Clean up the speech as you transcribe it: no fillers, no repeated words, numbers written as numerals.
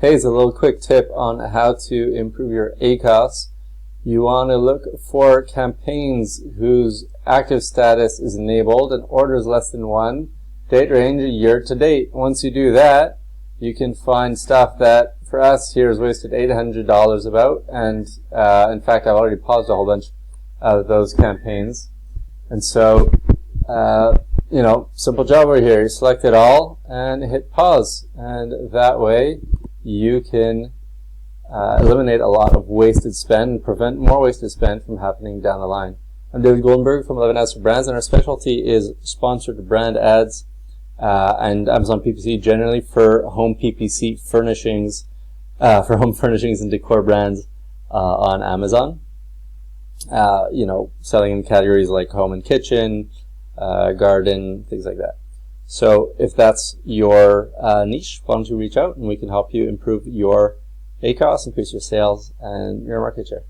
Here's a little quick tip on how to improve your ACOS. You want to look for campaigns whose active status is enabled and orders less than 1, date range year to date. Once you do that, you can find stuff that for us here is wasted $800 about, and in fact I've already paused a whole bunch of those campaigns. And so simple job over here, you select it all and hit pause, and that way you can eliminate a lot of wasted spend and prevent more wasted spend from happening down the line. I'm David Goldenberg from 11 Ads for Brands, and our specialty is sponsored brand ads and Amazon PPC generally for home PPC furnishings, for home furnishings and decor brands on Amazon. Selling in categories like home and kitchen, garden, things like that. So if that's your niche, why don't you reach out and we can help you improve your ACOS, increase your sales and your market share.